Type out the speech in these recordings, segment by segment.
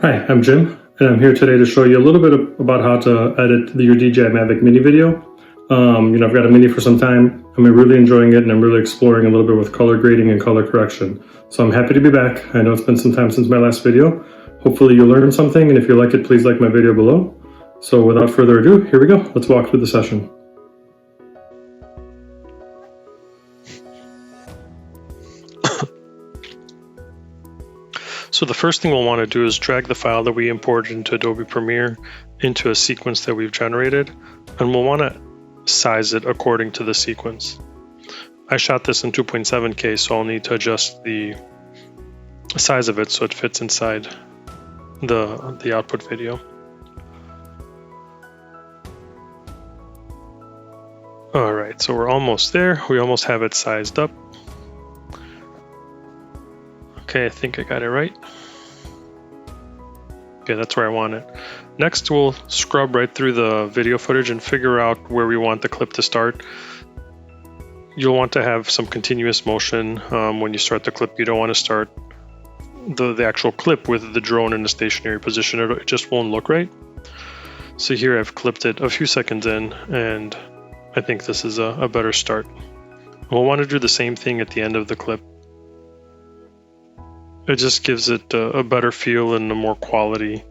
Hi, I'm Jim, and I'm here today to show you a little bit about how to edit your DJI Mavic Mini video. I've got a Mini for some time. I'm really enjoying it, and I'm really exploring a little bit with color grading and color correction. So I'm happy to be back. I know it's been some time since my last video. Hopefully you learned something, and if you like it, please like my video below. So without further ado, here we go. Let's walk through the session. So the first thing we'll want to do is drag the file that we imported into Adobe Premiere into a sequence that we've generated, and we'll want to size it according to the sequence. I shot this in 2.7K, so I'll need to adjust the size of it so it fits inside the output video. All right, so we're almost there. We almost have it sized up. Okay, I think I got it right. Okay, that's where I want it. Next, we'll scrub right through the video footage and figure out where we want the clip to start. You'll want to have some continuous motion when you start the clip. You don't want to start the actual clip with the drone in a stationary position. It just won't look right. So here I've clipped it a few seconds in, and I think this is a better start. We'll want to do the same thing at the end of the clip. It just gives it a better feel and a more quality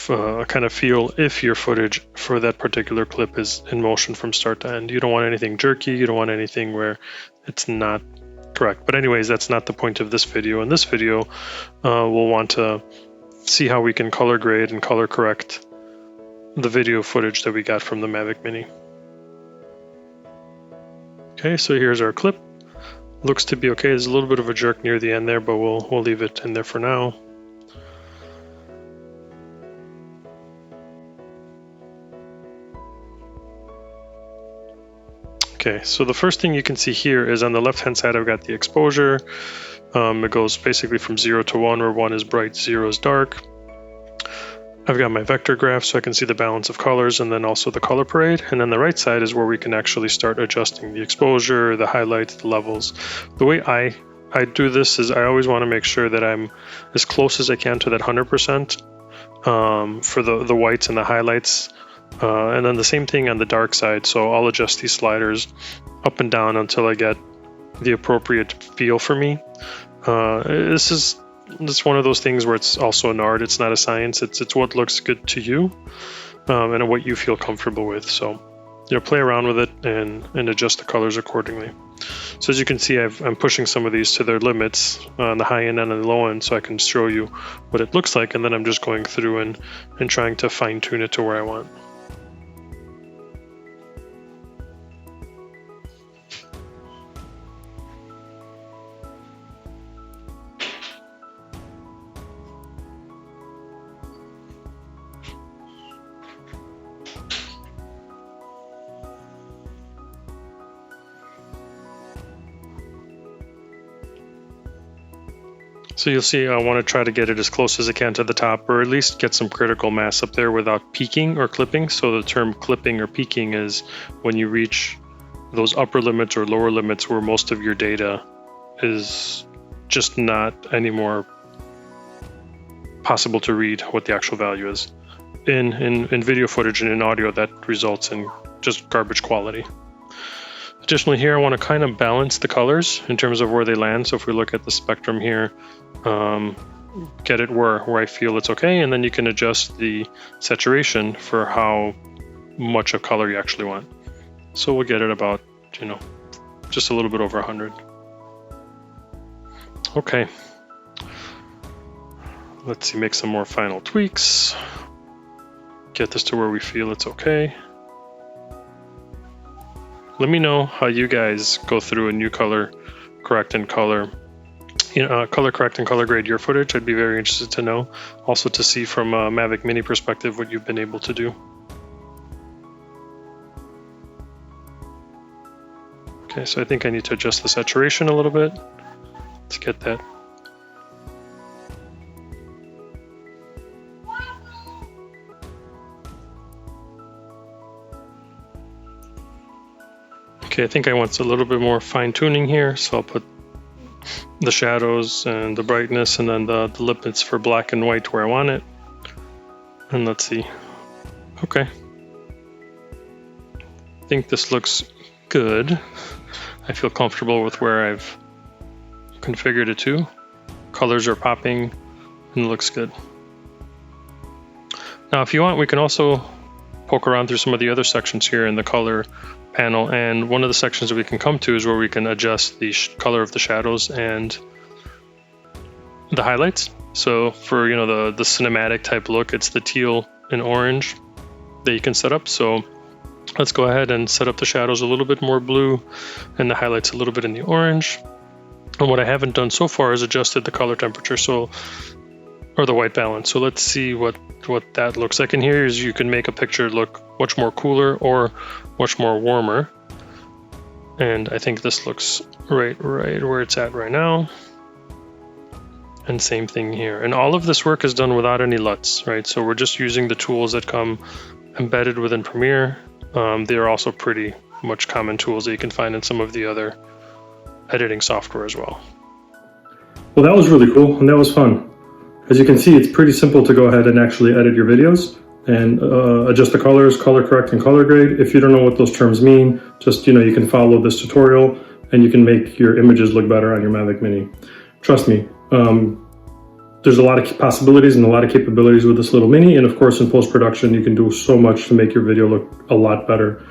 kind of feel if your footage for that particular clip is in motion from start to end. You don't want anything jerky, you don't want anything where it's not correct. But anyways, that's not the point of this video. In this video, we'll want to see how we can color grade and color correct the video footage that we got from the Mavic Mini. Okay, so here's our clip. Looks to be okay. There's a little bit of a jerk near the end there, but we'll leave it in there for now. Okay, so the first thing you can see here is on the left hand side I've got the exposure. It goes basically from 0 to 1, where 1 is bright, 0 is dark. I've got my vector graph so I can see the balance of colors, and then also the color parade. And then the right side is where we can actually start adjusting the exposure, the highlights, the levels. The way I do this is I always want to make sure that I'm as close as I can to that 100% for the whites and the highlights. And then the same thing on the dark side. So I'll adjust these sliders up and down until I get the appropriate feel for me. It's one of those things where it's also an art. It's not a science. It's what looks good to you and what you feel comfortable with. So play around with it and adjust the colors accordingly. So as you can see, I'm pushing some of these to their limits on the high end and on the low end, so I can show you what it looks like, and then I'm just going through and trying to fine tune it to where I want. So you'll see I want to try to get it as close as I can to the top, or at least get some critical mass up there without peaking or clipping. So the term clipping or peaking is when you reach those upper limits or lower limits where most of your data is just not anymore possible to read what the actual value is. In video footage and in audio, that results in just garbage quality. Additionally, here I want to kind of balance the colors in terms of where they land. So if we look at the spectrum here, get it where I feel it's okay, and then you can adjust the saturation for how much of color you actually want. So we'll get it about, just a little bit over 100. Okay. Let's see, make some more final tweaks. Get this to where we feel it's okay. Let me know how you guys go through and you color correct and color correct and color grade your footage. I'd be very interested to know. Also to see from a Mavic Mini perspective what you've been able to do. Okay, so I think I need to adjust the saturation a little bit. Let's get that. Okay, I think I want a little bit more fine tuning here, so I'll put the shadows and the brightness, and then the limits for black and white where I want it. And let's see. Okay. I think this looks good. I feel comfortable with where I've configured it to. Colors are popping and it looks good. Now if you want, we can also poke around through some of the other sections here in the color panel, and one of the sections that we can come to is where we can adjust the color of the shadows and the highlights. So for the cinematic type look, it's the teal and orange that you can set up. So let's go ahead and set up the shadows a little bit more blue and the highlights a little bit in the orange. And what I haven't done so far is adjusted the color temperature, or the white balance. So let's see what that looks like. And here is you can make a picture look much more cooler or much more warmer. And I think this looks right where it's at right now. And same thing here. And all of this work is done without any LUTs, right? So we're just using the tools that come embedded within Premiere. They are also pretty much common tools that you can find in some of the other editing software as well. Well, that was really cool and that was fun. As you can see, it's pretty simple to go ahead and actually edit your videos and adjust the colors, color correct and color grade. If you don't know what those terms mean, just you can follow this tutorial and you can make your images look better on your Mavic Mini. Trust me, there's a lot of possibilities and a lot of capabilities with this little Mini, and of course in post-production you can do so much to make your video look a lot better.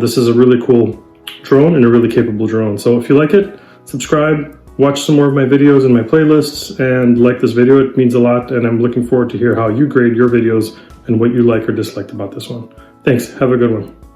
This is a really cool drone and a really capable drone. So if you like it, subscribe, watch some more of my videos and my playlists, and like this video. It means a lot, and I'm looking forward to hear how you grade your videos and what you like or disliked about this one. Thanks, have a good one.